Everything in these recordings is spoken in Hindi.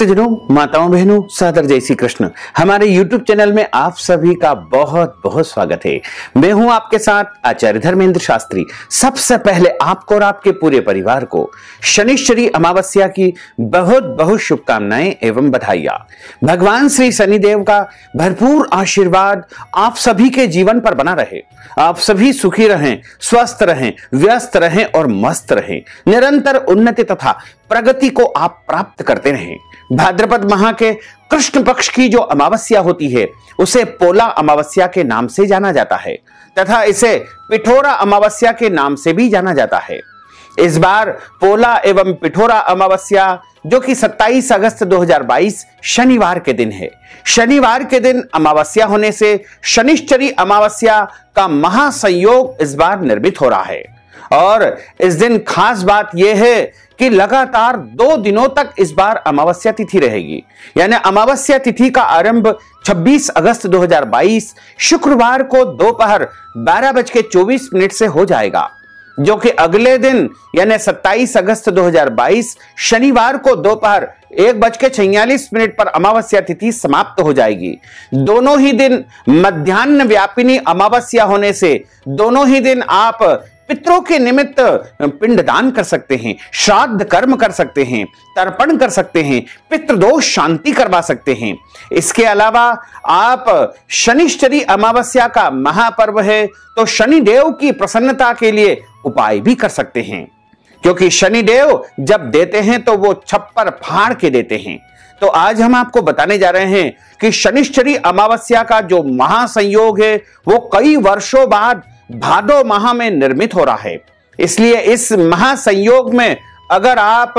भक्तजनों, माताओं, बहनों, सादर जय श्री कृष्ण। हमारे YouTube चैनल में आप सभी का बहुत बहुत स्वागत है। मैं हूं आपके साथ आचार्य धर्मेंद्र शास्त्री। सबसे पहले आपको और आपके पूरे परिवार को शनिश्चरी अमावस्या की बहुत बहुत शुभकामनाएं एवं बधाइयां। भगवान श्री शनिदेव का भरपूर आशीर्वाद आप सभी के जीवन पर बना रहे। आप सभी सुखी रहें, स्वस्थ रहें, व्यस्त रहें और मस्त रहें। निरंतर उन्नति तथा प्रगति को आप प्राप्त करते रहें। भाद्रपद माह के कृष्ण पक्ष की जो अमावस्या होती है उसे पोला अमावस्या के नाम से जाना जाता है तथा इसे पिठोरा अमावस्या के नाम से भी जाना जाता है। इस बार पोला एवं पिठोरा अमावस्या जो कि 27 अगस्त 2022 शनिवार के दिन है। शनिवार के दिन अमावस्या होने से शनिश्चरी अमावस्या का महासंयोग इस बार निर्मित हो रहा है और इस दिन खास बात यह है कि लगातार 2 दिनों तक इस बार अमावस्या तिथि रहेगी। यानी अमावस्या तिथि का आरंभ 26 अगस्त 2022 शुक्रवार को दोपहर 12:24 से हो जाएगा, जो कि अगले दिन यानी 27 अगस्त 2022 शनिवार को दोपहर 1:46 पर अमावस्या तिथि समाप्त हो जाएगी। दोनों ही दिन मध्याह्न व्यापिनी अमावस्या होने से दोनों ही दिन आप पितरों के निमित्त पिंडदान कर सकते हैं, श्राद्ध कर्म कर सकते हैं, तर्पण कर सकते हैं, पितृदोष शांति करवा सकते हैं। इसके अलावा आप शनिश्चरी अमावस्या का महापर्व है तो शनिदेव की प्रसन्नता के लिए उपाय भी कर सकते हैं, क्योंकि शनिदेव जब देते हैं तो वो छप्पर फाड़ के देते हैं। तो आज हम आपको बताने जा रहे हैं कि शनिश्चरी अमावस्या का जो महासंयोग है वो कई वर्षों बाद भादो माह में निर्मित हो रहा है। इसलिए इस महासंयोग में अगर आप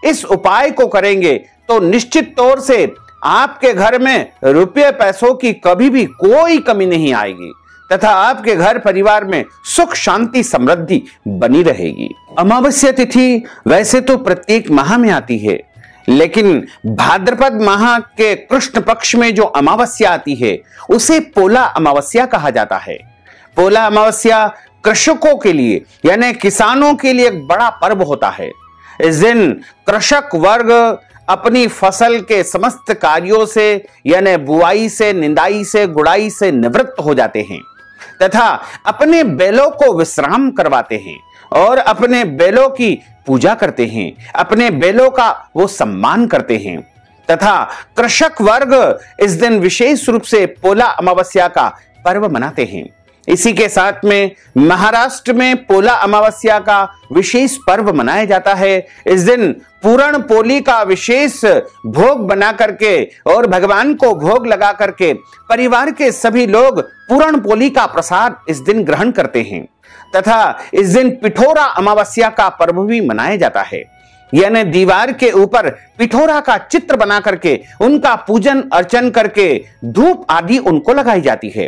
इस उपाय को करेंगे तो निश्चित तौर से आपके घर में रुपये पैसों की कभी भी कोई कमी नहीं आएगी तथा आपके घर परिवार में सुख शांति समृद्धि बनी रहेगी। अमावस्या तिथि वैसे तो प्रत्येक माह में आती है, लेकिन भाद्रपद माह के कृष्ण पक्ष में जो अमावस्या आती है उसे पोला अमावस्या कहा जाता है। पोला अमावस्या कृषकों के लिए यानी किसानों के लिए एक बड़ा पर्व होता है। इस दिन कृषक वर्ग अपनी फसल के समस्त कार्यों से यानी बुआई से, निंदाई से, गुड़ाई से निवृत्त हो जाते हैं तथा अपने बैलों को विश्राम करवाते हैं और अपने बैलों की पूजा करते हैं, अपने बैलों का वो सम्मान करते हैं तथा कृषक वर्ग इस दिन विशेष रूप से पोला अमावस्या का पर्व मनाते हैं। इसी के साथ में महाराष्ट्र में पोला अमावस्या का विशेष पर्व मनाया जाता है। इस दिन पूरण पोली का विशेष भोग बना करके और भगवान को भोग लगा करके परिवार के सभी लोग पूरण पोली का प्रसाद इस दिन ग्रहण करते हैं तथा इस दिन पिठोरा अमावस्या का पर्व भी मनाया जाता है। यानी दीवार के ऊपर पिठोरा का चित्र बना करके उनका पूजन अर्चन करके धूप आदि उनको लगाई जाती है।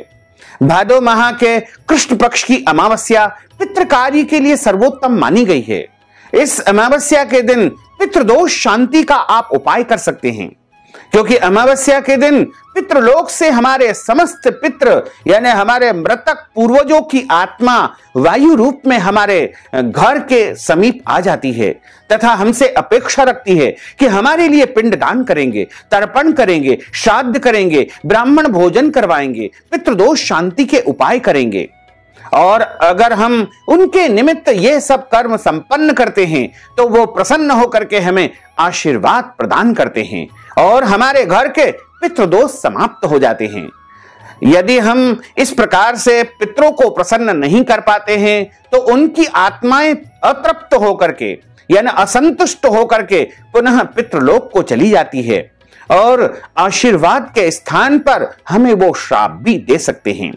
भादो माह के कृष्ण पक्ष की अमावस्या पितृकार्य के लिए सर्वोत्तम मानी गई है। इस अमावस्या के दिन पितृदोष शांति का आप उपाय कर सकते हैं, क्योंकि अमावस्या के दिन पितृलोक से हमारे समस्त पितृ यानी हमारे मृतक पूर्वजों की आत्मा वायु रूप में हमारे घर के समीप आ जाती है तथा हमसे अपेक्षा रखती है कि हमारे लिए पिंडदान करेंगे, तर्पण करेंगे, श्राद्ध करेंगे, ब्राह्मण भोजन करवाएंगे, पितृदोष शांति के उपाय करेंगे। और अगर हम उनके निमित्त ये सब कर्म संपन्न करते हैं तो वो प्रसन्न होकर के हमें आशीर्वाद प्रदान करते हैं और हमारे घर के पितृदोष समाप्त हो जाते हैं। यदि हम इस प्रकार से पितरों को प्रसन्न नहीं कर पाते हैं तो उनकी आत्माएं अतृप्त होकर के यानी असंतुष्ट होकर के पुनः पितृलोक को चली जाती है और आशीर्वाद के स्थान पर हमें वो श्राप भी दे सकते हैं।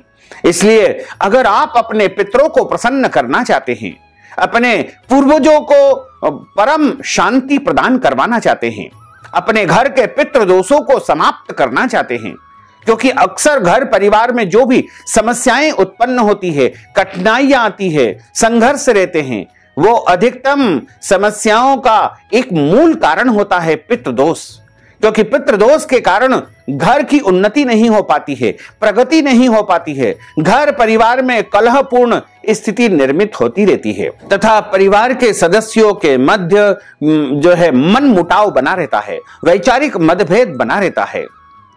इसलिए अगर आप अपने पितरों को प्रसन्न करना चाहते हैं, अपने पूर्वजों को परम शांति प्रदान करवाना चाहते हैं, अपने घर के पितृदोषों को समाप्त करना चाहते हैं, क्योंकि अक्सर घर परिवार में जो भी समस्याएं उत्पन्न होती है, कठिनाइयां आती है, संघर्ष रहते हैं, वो अधिकतम समस्याओं का एक मूल कारण होता है पितृदोष। क्योंकि पितृदोष के कारण घर की उन्नति नहीं हो पाती है, प्रगति नहीं हो पाती है, घर परिवार में कलहपूर्ण स्थिति निर्मित होती रहती है तथा परिवार के सदस्यों के मध्य जो है मन मुटाव बना रहता है, वैचारिक मतभेद बना रहता है।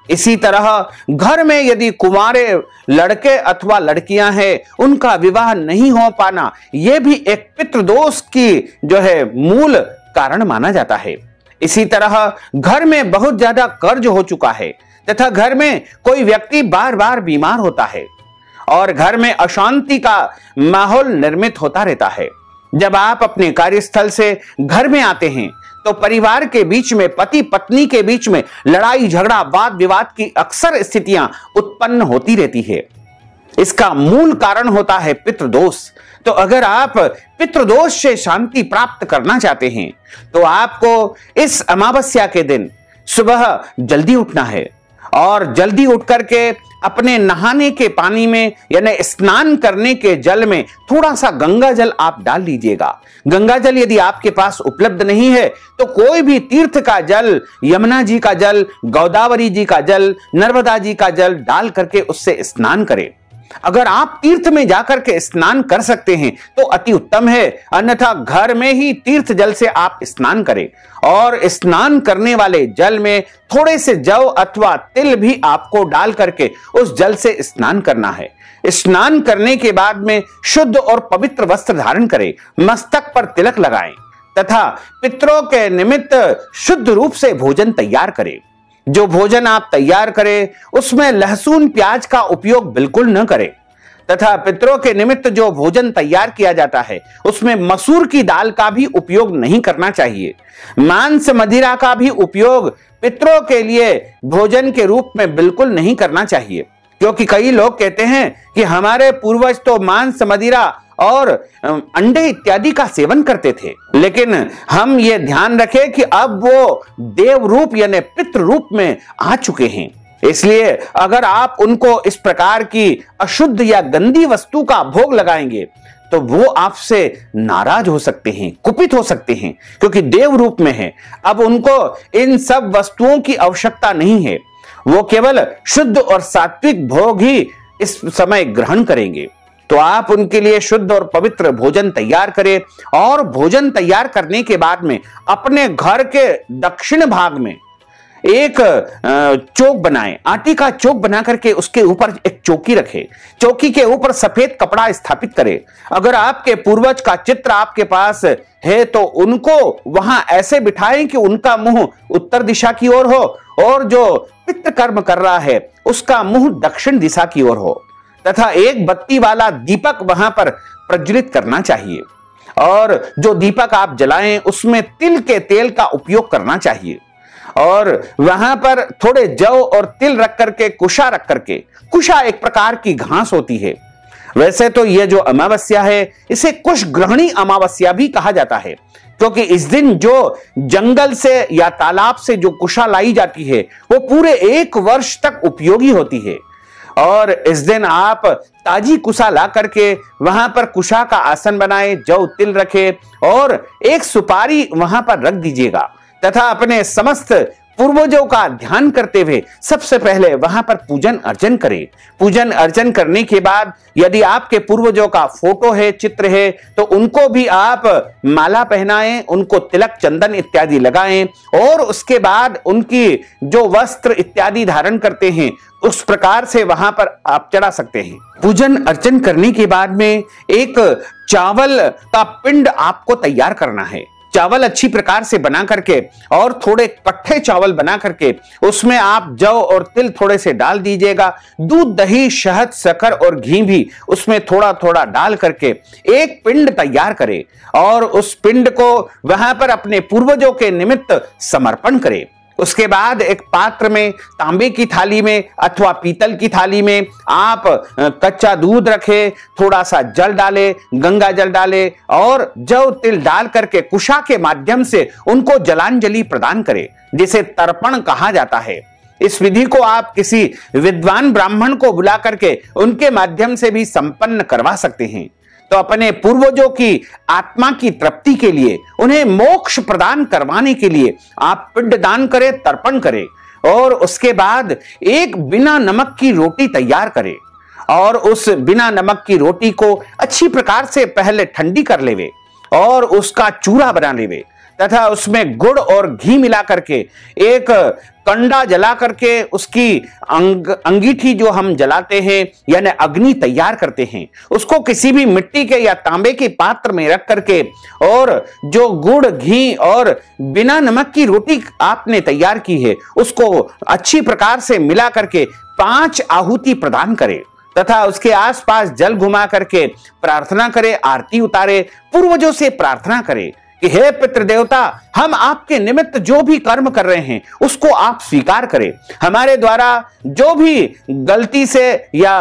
इसी तरह घर में यदि कुंवारे लड़के अथवा लड़कियां हैं, उनका विवाह नहीं हो पाना, यह भी एक पितृदोष की जो है मूल कारण माना जाता है। इसी तरह घर में बहुत ज्यादा कर्ज हो चुका है तथा घर में कोई व्यक्ति बार बार बीमार होता है और घर में अशांति का माहौल निर्मित होता रहता है। जब आप अपने कार्यस्थल से घर में आते हैं तो परिवार के बीच में, पति पत्नी के बीच में लड़ाई झगड़ा, वाद विवाद की अक्सर स्थितियां उत्पन्न होती रहती है। इसका मूल कारण होता है पितृदोष। तो अगर आप पितृदोष से शांति प्राप्त करना चाहते हैं तो आपको इस अमावस्या के दिन सुबह जल्दी उठना है और जल्दी उठ करके अपने नहाने के पानी में यानी स्नान करने के जल में थोड़ा सा गंगा जल आप डाल लीजिएगा। गंगा जल यदि आपके पास उपलब्ध नहीं है तो कोई भी तीर्थ का जल, यमुना जी का जल, गोदावरी जी का जल, नर्मदा जी का जल डाल करके उससे स्नान करें। अगर आप तीर्थ में जाकर के स्नान कर सकते हैं तो अति उत्तम है, अन्यथा घर में ही तीर्थ जल से आप स्नान करें और स्नान करने वाले जल में थोड़े से जव अथवा तिल भी आपको डाल करके उस जल से स्नान करना है। स्नान करने के बाद में शुद्ध और पवित्र वस्त्र धारण करें, मस्तक पर तिलक लगाएं तथा पितरों के निमित्त शुद्ध रूप से भोजन तैयार करें। जो भोजन आप तैयार करें उसमें लहसुन प्याज का उपयोग बिल्कुल न करें तथा पितरों के निमित्त जो भोजन तैयार किया जाता है उसमें मसूर की दाल का भी उपयोग नहीं करना चाहिए। मांस मदिरा का भी उपयोग पितरों के लिए भोजन के रूप में बिल्कुल नहीं करना चाहिए, क्योंकि कई लोग कहते हैं कि हमारे पूर्वज तो मांस मदिरा और अंडे इत्यादि का सेवन करते थे, लेकिन हम ये ध्यान रखें कि अब वो देव रूप यानी पितृ रूप में आ चुके हैं। इसलिए अगर आप उनको इस प्रकार की अशुद्ध या गंदी वस्तु का भोग लगाएंगे तो वो आपसे नाराज हो सकते हैं, कुपित हो सकते हैं, क्योंकि देव रूप में है। अब उनको इन सब वस्तुओं की आवश्यकता नहीं है, वो केवल शुद्ध और सात्विक भोग ही इस समय ग्रहण करेंगे। तो आप उनके लिए शुद्ध और पवित्र भोजन तैयार करें और भोजन तैयार करने के बाद में अपने घर के दक्षिण भाग में एक चौक बनाएं, आटे का चौक बना करके उसके ऊपर एक चौकी रखें। चौकी के ऊपर सफेद कपड़ा स्थापित करें। अगर आपके पूर्वज का चित्र आपके पास है तो उनको वहां ऐसे बिठाएं कि उनका मुंह उत्तर दिशा की ओर हो और जो पितृ कर्म कर रहा है उसका मुंह दक्षिण दिशा की ओर हो तथा एक बत्ती वाला दीपक वहां पर प्रज्वलित करना चाहिए और जो दीपक आप जलाएं उसमें तिल के तेल का उपयोग करना चाहिए और वहां पर थोड़े जव और तिल रख करके कुशा रख करके, कुशा एक प्रकार की घास होती है। वैसे तो यह जो अमावस्या है इसे कुश ग्रहणी अमावस्या भी कहा जाता है, क्योंकि इस दिन जो जंगल से या तालाब से जो कुशा लाई जाती है वो पूरे 1 वर्ष तक उपयोगी होती है और इस दिन आप ताजी कुशा ला करके वहां पर कुशा का आसन बनाए, जव तिल रखे और एक सुपारी वहां पर रख दीजिएगा तथा अपने समस्त पूर्वजों का ध्यान करते हुए सबसे पहले वहां पर पूजन अर्चन करें। पूजन अर्चन करने के बाद यदि आपके पूर्वजों का फोटो है, चित्र है, तो उनको भी आप माला पहनाएं, उनको तिलक चंदन इत्यादि लगाएं और उसके बाद उनकी जो वस्त्र इत्यादि धारण करते हैं उस प्रकार से वहां पर आप चढ़ा सकते हैं। पूजन अर्चन करने के बाद में एक चावल का पिंड आपको तैयार करना है। चावल अच्छी प्रकार से बना करके और थोड़े कट्ठे चावल बना करके उसमें आप जव और तिल थोड़े से डाल दीजिएगा। दूध, दही, शहद, शक्कर और घी भी उसमें थोड़ा थोड़ा डाल करके एक पिंड तैयार करें और उस पिंड को वहां पर अपने पूर्वजों के निमित्त समर्पण करें। उसके बाद एक पात्र में, तांबे की थाली में अथवा पीतल की थाली में आप कच्चा दूध रखें, थोड़ा सा जल डालें, गंगा जल डालें और जव तिल डाल करके कुशा के माध्यम से उनको जलांजलि प्रदान करें, जिसे तर्पण कहा जाता है। इस विधि को आप किसी विद्वान ब्राह्मण को बुला करके उनके माध्यम से भी संपन्न करवा सकते हैं। तो अपने पूर्वजों की आत्मा की तृप्ति के लिए, उन्हें मोक्ष प्रदान करवाने के लिए आप पिंडदान करें, तर्पण करें और उसके बाद एक बिना नमक की रोटी तैयार करें और उस बिना नमक की रोटी को अच्छी प्रकार से पहले ठंडी कर लेवे और उसका चूरा बना लेवे तथा उसमें गुड़ और घी मिला करके एक कंडा जला करके उसकी अंगीठी जो हम जलाते हैं यानी अग्नि तैयार करते हैं, उसको किसी भी मिट्टी के या तांबे के पात्र में रख करके और जो गुड़ घी और बिना नमक की रोटी आपने तैयार की है उसको अच्छी प्रकार से मिला करके 5 आहुति प्रदान करें तथा उसके आसपास जल घुमा करके प्रार्थना करें, आरती उतारे, पूर्वजों से प्रार्थना करें कि हे पितृदेवता, हम आपके निमित्त जो भी कर्म कर रहे हैं उसको आप स्वीकार करें। हमारे द्वारा जो भी गलती से या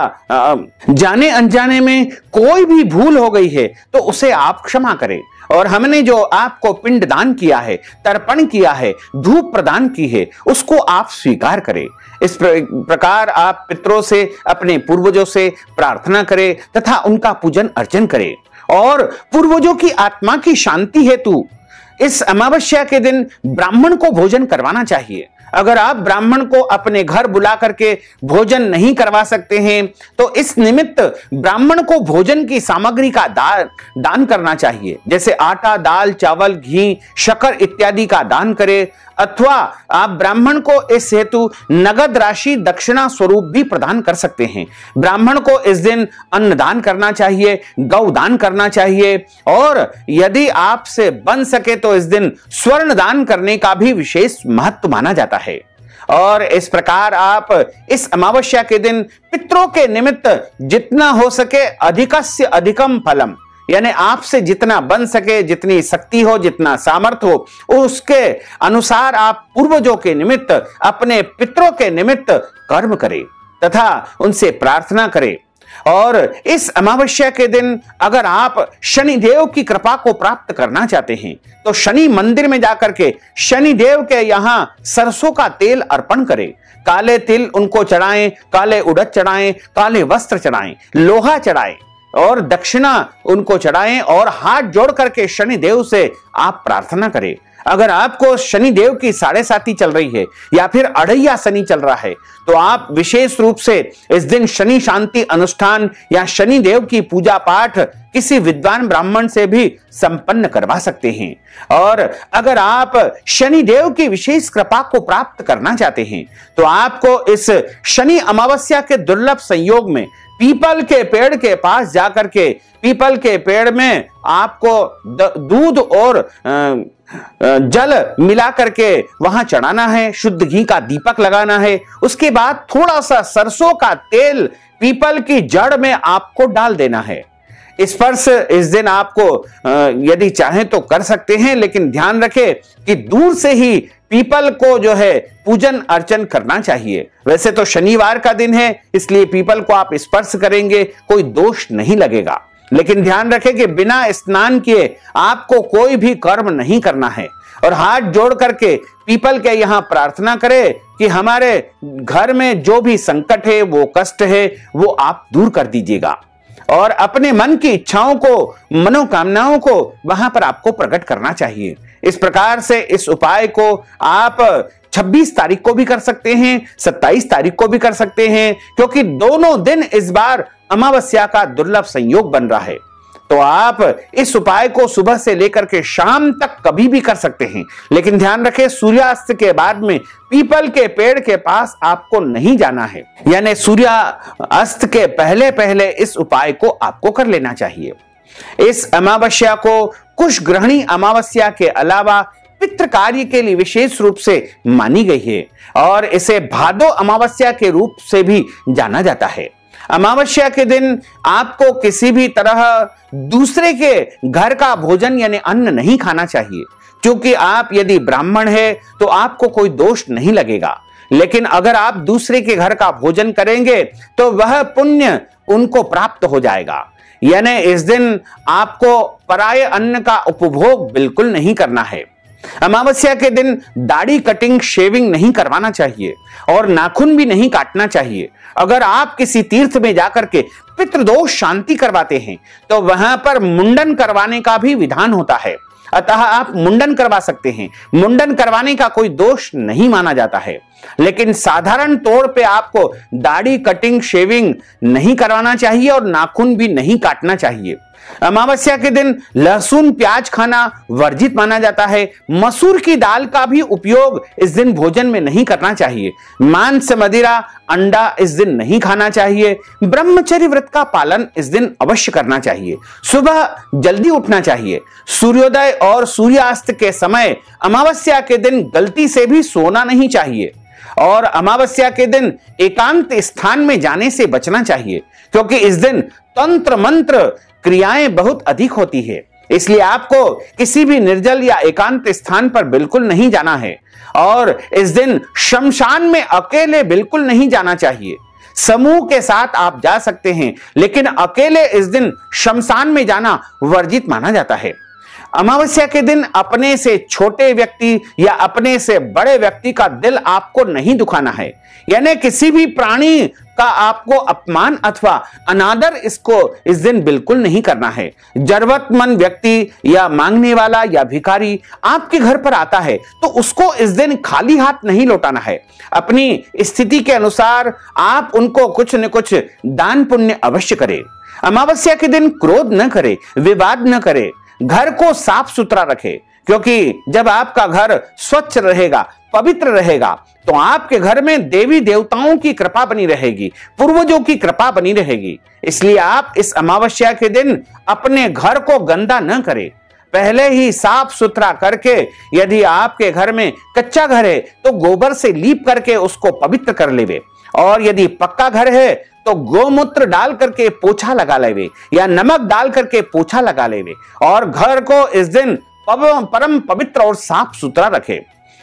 जाने अनजाने में कोई भी भूल हो गई है तो उसे आप क्षमा करें और हमने जो आपको पिंड दान किया है, तर्पण किया है, धूप प्रदान की है, उसको आप स्वीकार करें। इस प्रकार आप पितरों से, अपने पूर्वजों से प्रार्थना करें तथा उनका पूजन अर्चन करें और पूर्वजों की आत्मा की शांति हेतु इस अमावस्या के दिन ब्राह्मण को भोजन करवाना चाहिए। अगर आप ब्राह्मण को अपने घर बुला करके भोजन नहीं करवा सकते हैं तो इस निमित्त ब्राह्मण को भोजन की सामग्री का दान करना चाहिए, जैसे आटा, दाल, चावल, घी, शक्कर इत्यादि का दान करें अथवा आप ब्राह्मण को इस हेतु नगद राशि दक्षिणा स्वरूप भी प्रदान कर सकते हैं। ब्राह्मण को इस दिन अन्नदान करना चाहिए, गौदान करना चाहिए और यदि आपसे बन सके तो इस दिन स्वर्ण दान करने का भी विशेष महत्व माना जाता है। और इस प्रकार आप इस अमावस्या के दिन पितरों के निमित्त जितना हो सके अधिकस्य अधिकम फलम, यानी आपसे जितना बन सके, जितनी शक्ति हो, जितना सामर्थ्य हो, उसके अनुसार आप पूर्वजों के निमित्त, अपने पितरों के निमित्त कर्म करें तथा उनसे प्रार्थना करें। और इस अमावस्या के दिन अगर आप शनिदेव की कृपा को प्राप्त करना चाहते हैं तो शनि मंदिर में जाकर के शनिदेव के यहां सरसों का तेल अर्पण करें, काले तिल उनको चढ़ाएं, काले उड़द चढ़ाएं, काले वस्त्र चढ़ाएं, लोहा चढ़ाएं और दक्षिणा उनको चढ़ाएं और हाथ जोड़ करके शनिदेव से आप प्रार्थना करें। अगर आपको शनिदेव की 7.5 चल रही है या फिर अढ़ैया शनि चल रहा है तो आप विशेष रूप से इस दिन शनि शांति अनुष्ठान या शनिदेव की पूजा पाठ किसी विद्वान ब्राह्मण से भी संपन्न करवा सकते हैं। और अगर आप शनिदेव की विशेष कृपा को प्राप्त करना चाहते हैं तो आपको इस शनि अमावस्या के दुर्लभ संयोग में पीपल के पेड़ के पास जाकर के पीपल के पेड़ में आपको दूध और जल मिला करके वहां चढ़ाना है, शुद्ध घी का दीपक लगाना है, उसके बाद थोड़ा सा सरसों का तेल पीपल की जड़ में आपको डाल देना है। स्पर्श इस दिन आपको यदि चाहें तो कर सकते हैं, लेकिन ध्यान रखें कि दूर से ही पीपल को जो है पूजन अर्चन करना चाहिए। वैसे तो शनिवार का दिन है इसलिए पीपल को आप स्पर्श करेंगे कोई दोष नहीं लगेगा, लेकिन ध्यान रखें कि बिना स्नान किए आपको कोई भी कर्म नहीं करना है और हाथ जोड़ करके पीपल के यहां प्रार्थना करें कि हमारे घर में जो भी संकट है, वो कष्ट है, वो आप दूर कर दीजिएगा और अपने मन की इच्छाओं को, मनोकामनाओं को वहां पर आपको प्रकट करना चाहिए। इस प्रकार से इस उपाय को आप 26 तारीख को भी कर सकते हैं, 27 तारीख को भी कर सकते हैं, क्योंकि दोनों दिन इस बार अमावस्या का दुर्लभ संयोग बन रहा है। तो आप इस उपाय को सुबह से लेकर के शाम तक कभी भी कर सकते हैं, लेकिन ध्यान रखें सूर्यास्त के बाद में पीपल के पेड़ के पास आपको नहीं जाना है, यानी सूर्यास्त के पहले पहले इस उपाय को आपको कर लेना चाहिए। इस अमावस्या को कुश ग्रहणी अमावस्या के अलावा पितृ कार्य के लिए विशेष रूप से मानी गई है और इसे भादो अमावस्या के रूप से भी जाना जाता है। अमावस्या के दिन आपको किसी भी तरह दूसरे के घर का भोजन यानी अन्न नहीं खाना चाहिए, क्योंकि आप यदि ब्राह्मण है तो आपको कोई दोष नहीं लगेगा, लेकिन अगर आप दूसरे के घर का भोजन करेंगे तो वह पुण्य उनको प्राप्त हो जाएगा। यानी इस दिन आपको पराये अन्न का उपभोग बिल्कुल नहीं करना है। अमावस्या के दिन दाढ़ी कटिंग शेविंग नहीं करवाना चाहिए और नाखून भी नहीं काटना चाहिए। अगर आप किसी तीर्थ में जाकर के पितृदोष शांति करवाते हैं तो वहां पर मुंडन करवाने का भी विधान होता है, अतः आप मुंडन करवा सकते हैं। मुंडन करवाने का कोई दोष नहीं माना जाता है, लेकिन साधारण तौर पे आपको दाढ़ी कटिंग शेविंग नहीं करवाना चाहिए और नाखून भी नहीं काटना चाहिए। अमावस्या के दिन लहसुन प्याज खाना वर्जित माना जाता है। मसूर की दाल का भी उपयोग इस दिन भोजन में नहीं करना चाहिए। मांस मदिरा अंडा इस दिन नहीं खाना चाहिए। ब्रह्मचर्य व्रत का पालन इस दिन अवश्य करना चाहिए। सुबह जल्दी उठना चाहिए। सूर्योदय और सूर्यास्त के समय अमावस्या के दिन गलती से भी सोना नहीं चाहिए और अमावस्या के दिन एकांत स्थान में जाने से बचना चाहिए, क्योंकि इस दिन तंत्र मंत्र क्रियाएं बहुत अधिक होती है। इसलिए आपको किसी भी निर्जल या एकांत स्थान पर बिल्कुल नहीं जाना है और इस दिन शमशान में अकेले बिल्कुल नहीं जाना चाहिए। समूह के साथ आप जा सकते हैं, लेकिन अकेले इस दिन शमशान में जाना वर्जित माना जाता है। अमावस्या के दिन अपने से छोटे व्यक्ति या अपने से बड़े व्यक्ति का दिल आपको नहीं दुखाना है, यानी किसी भी प्राणी का आपको अपमान अथवा अनादर इसको इस दिन बिल्कुल नहीं करना है। जरूरतमंद व्यक्ति या मांगने वाला या भिखारी आपके घर पर आता है तो उसको इस दिन खाली हाथ नहीं लौटाना है। अपनी स्थिति के अनुसार आप उनको कुछ न कुछ दान पुण्य अवश्य करें। अमावस्या के दिन क्रोध न करे, विवाद न करे, घर को साफ सुथरा रखे, क्योंकि जब आपका घर स्वच्छ रहेगा, पवित्र रहेगा, तो आपके घर में देवी देवताओं की कृपा बनी रहेगी, पूर्वजों की कृपा बनी रहेगी। इसलिए आप इस अमावस्या के दिन अपने घर को गंदा न करें। पहले ही साफ सुथरा करके, यदि आपके घर में कच्चा घर है तो गोबर से लीप करके उसको पवित्र कर लेवे, और यदि पक्का घर है तो गोमूत्र डाल करके पोछा लगा लेवे या नमक डाल करके पोछा लगा लेवे और घर को इस दिन परम पवित्र और साफ सुथरा रखे।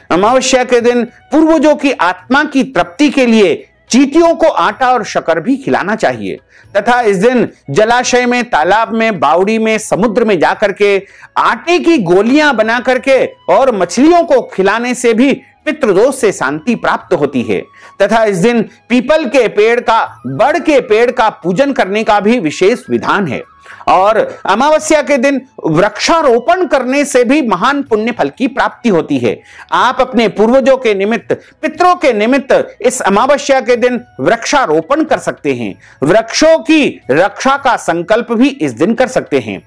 अमावस्या के दिन पूर्वजों की आत्मा की तृप्ति के लिए चींटियों को आटा और शक्कर भी खिलाना चाहिए तथा इस दिन जलाशय में, तालाब में, बावड़ी में, समुद्र में जाकर के आटे की गोलियां बना करके और मछलियों को खिलाने से भी पितृदोष से शांति प्राप्त होती है। तथा इस दिन पीपल के पेड़ का, बड़ के पेड़ का पूजन करने का भी विशेष विधान है और अमावस्या के दिन वृक्षारोपण करने से भी महान पुण्य फल की प्राप्ति होती है। आप अपने पूर्वजों के निमित्त, पितरों के निमित्त इस अमावस्या के दिन वृक्षारोपण कर सकते हैं। वृक्षों की रक्षा का संकल्प भी इस दिन कर सकते हैं।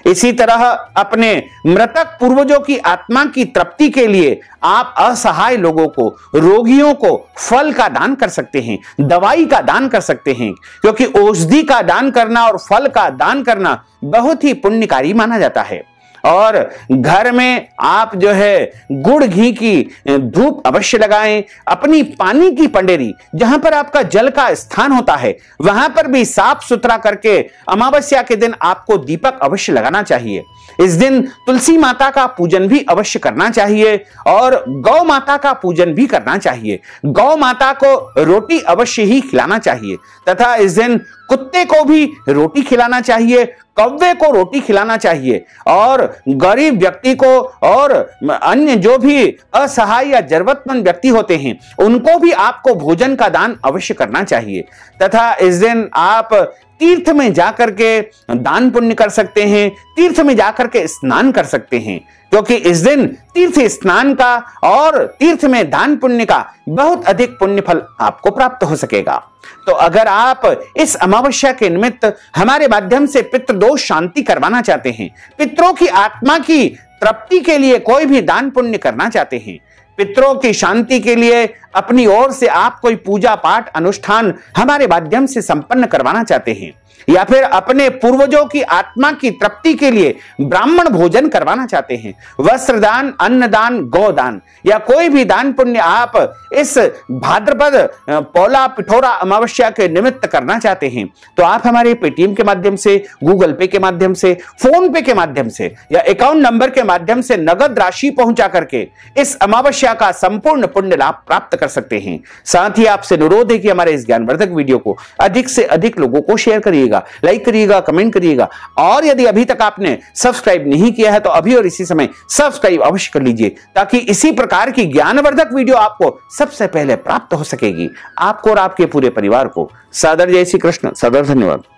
इसी तरह अपने मृतक पूर्वजों की आत्मा की तृप्ति के लिए आप असहाय लोगों को, रोगियों को फल का दान कर सकते हैं, दवाई का दान कर सकते हैं, क्योंकि औषधि का दान करना और फल का दान करना बहुत ही पुण्यकारी माना जाता है। और घर में आप जो है गुड़ घी की धूप अवश्य लगाएं। अपनी पानी की पंडेरी, जहां पर आपका जल का स्थान होता है, वहां पर भी साफ सुथरा करके अमावस्या के दिन आपको दीपक अवश्य लगाना चाहिए। इस दिन तुलसी माता का पूजन भी अवश्य करना चाहिए और गौ माता का पूजन भी करना चाहिए। गौ माता को रोटी अवश्य ही खिलाना चाहिए तथा इस दिन कुत्ते को भी रोटी खिलाना चाहिए, कौवे को रोटी खिलाना चाहिए और गरीब व्यक्ति को और अन्य जो भी असहाय या जरूरतमंद व्यक्ति होते हैं उनको भी आपको भोजन का दान अवश्य करना चाहिए। तथा इस दिन आप तीर्थ में जाकर के दान पुण्य कर सकते हैं, तीर्थ में जाकर के स्नान कर सकते हैं, क्योंकि इस दिन तीर्थ स्नान का और तीर्थ में दान पुण्य का बहुत अधिक पुण्य फल आपको प्राप्त हो सकेगा। तो अगर आप इस अमावस्या के निमित्त हमारे माध्यम से पितृदोष शांति करवाना चाहते हैं, पितरों की आत्मा की तृप्ति के लिए कोई भी दान पुण्य करना चाहते हैं, पितरों की शांति के लिए अपनी ओर से आप कोई पूजा पाठ अनुष्ठान हमारे माध्यम से संपन्न करवाना चाहते हैं, या फिर अपने पूर्वजों की आत्मा की तृप्ति के लिए ब्राह्मण भोजन करवाना चाहते हैं, वस्त्रदान, अन्नदान, गोदान या कोई भी दान पुण्य आप इस भाद्रपद पौला पिठोरा अमावस्या के निमित्त करना चाहते हैं, तो आप हमारे पेटीएम के माध्यम से, गूगल पे के माध्यम से, फोन पे के माध्यम से या अकाउंट नंबर के माध्यम से नगद राशि पहुंचा करके इस अमावस्या तपस्या का संपूर्ण पुण्य लाभ प्राप्त कर सकते हैं। साथ ही आपसे अनुरोध है कि हमारे इस ज्ञानवर्धक वीडियो को अधिक से अधिक लोगों को शेयर करिएगा, लाइक करिएगा, कमेंट करिएगा, और यदि अभी तक आपने सब्सक्राइब नहीं किया है तो अभी और इसी समय सब्सक्राइब अवश्य कर लीजिए, ताकि इसी प्रकार की ज्ञानवर्धक वीडियो आपको सबसे पहले प्राप्त हो सकेगी। आपको और आपके पूरे परिवार को सादर जय श्री कृष्ण, सादर धन्यवाद।